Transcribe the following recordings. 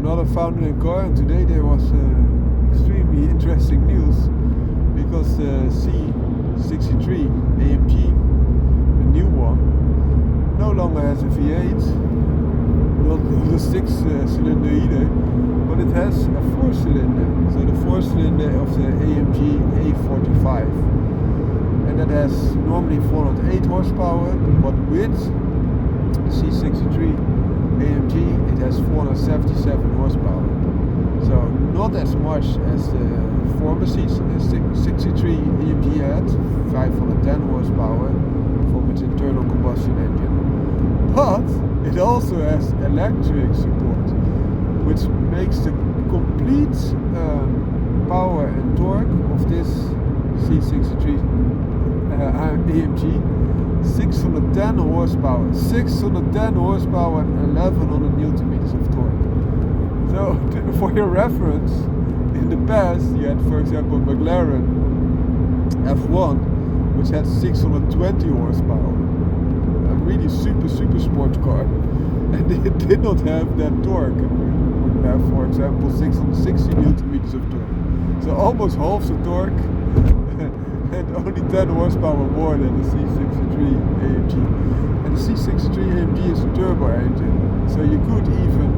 another founding car, and today there was extremely interesting news because the C63 AMG, the new one, no longer has a V8, not the 6-cylinder either, but it has a 4-cylinder, so the 4-cylinder of the AMG A45, and that has normally 408 horsepower, but with the C63 AMG it has 477 horsepower, so not as much as the former C63 AMG had, 510 horsepower from its internal combustion engine, but it also has electric support, which makes the complete power and torque of this C63 AMG 610 horsepower, 610 horsepower and 1100 newton meters of torque. So for your reference, in the past you had, for example, McLaren F1, which had 620 horsepower, a really super sports car, and it did not have that torque. It would have, for example, 660 newton meters of torque, so almost half the torque and only 10 horsepower more than the C63 AMG. And the C63 AMG is a turbo engine, so you could even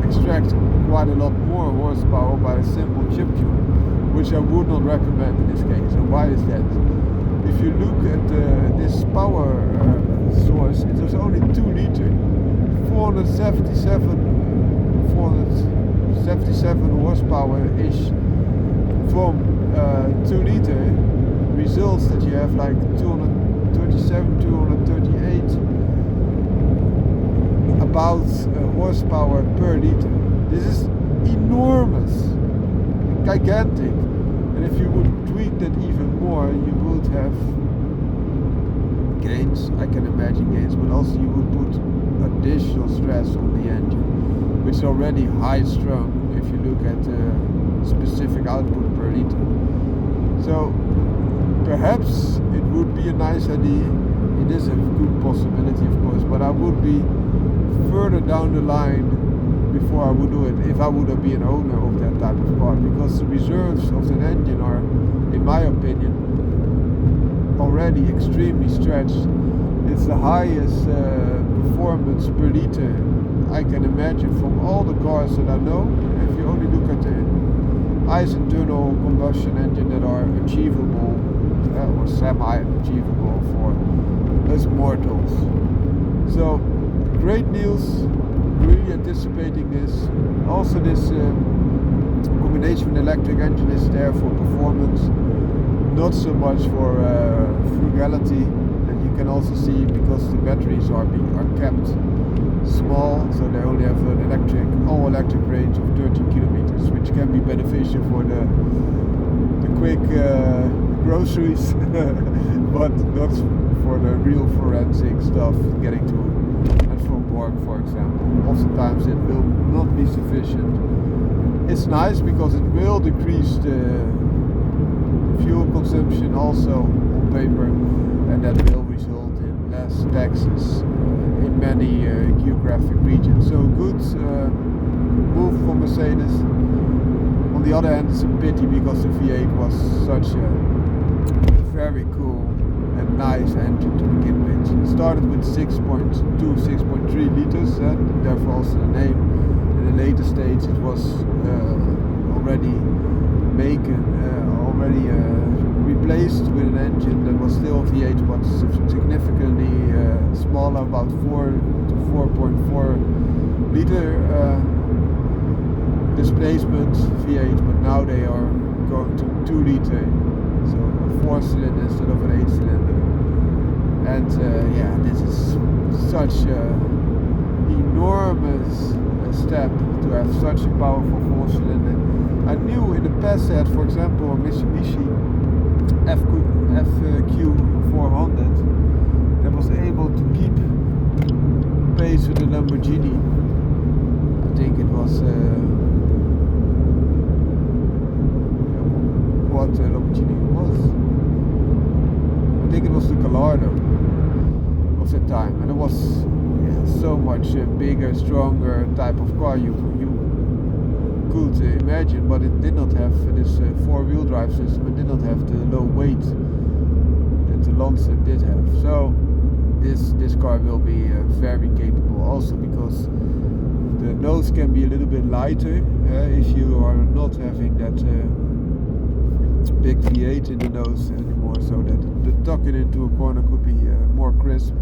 extract quite a lot more horsepower by a simple chip tune, which I would not recommend in this case. And why is that? If you look at this power source, it was only 2 liter, 477 horsepower-ish from 2 liter. Results that you have like 237, 238 about horsepower per liter. This is enormous, gigantic, and if you would tweak that even more, you would have gains. I can imagine gains, but also you would put additional stress on the engine, which is already high strung if you look at specific output per liter. So perhaps it would be a nice idea. It is a good possibility, of course, but I would be further down the line before I would do it if I would be an owner of that type of car, because the reserves of that engine are, in my opinion, already extremely stretched. It's the highest performance per liter I can imagine from all the cars that I know. If you only look at the ICE internal combustion engine that are achievable or semi-achievable for us mortals. So great news, really anticipating this. Also this combination with electric engine is there for performance, not so much for frugality. And you can also see, because the batteries are kept small, so they only have an all electric range of 13 kilometers, which can be beneficial for the quick groceries, but not for the real forensic stuff, getting to and from work, for example. Oftentimes it will not be sufficient. It's nice because it will decrease the fuel consumption also on paper, and that will result in less taxes in many geographic regions. So good move from Mercedes. On the other hand, it's a pity because the V8 was such a very cool and nice engine to begin with. It started with 6.2, 6.3 liters, and therefore also the name. In the later stage it was already replaced with an engine that was still V8 but significantly smaller, about 4 to 4.4 liter displacement V8, but now they are going to 2 liter, so a 4-cylinder instead of an 8-cylinder. And this is such an enormous step to have such a powerful 4-cylinder. I knew in the past that, for example, a Mitsubishi FQ400 that was able to keep pace with the Lamborghini. I think it was what Lamborghini was. I think it was the Gallardo of the time, and it was so much bigger, stronger type of car. You could imagine, but it did not have this four-wheel drive system. It did not have the low weight that the Lancer did have. So this car will be very capable, also because the nose can be a little bit lighter if you are not having that big V8 in the nose anymore, so that the tucking into a corner could be more crisp.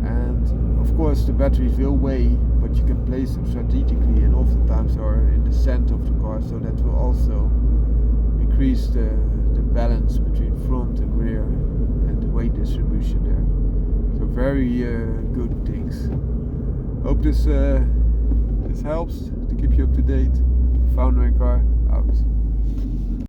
And of course the batteries will weigh, but you can place them strategically and oftentimes are in the center of the car, so that will also increase the balance between front and rear and the weight distribution there. So very good things. Hope this helps to keep you up to date. Found my car out.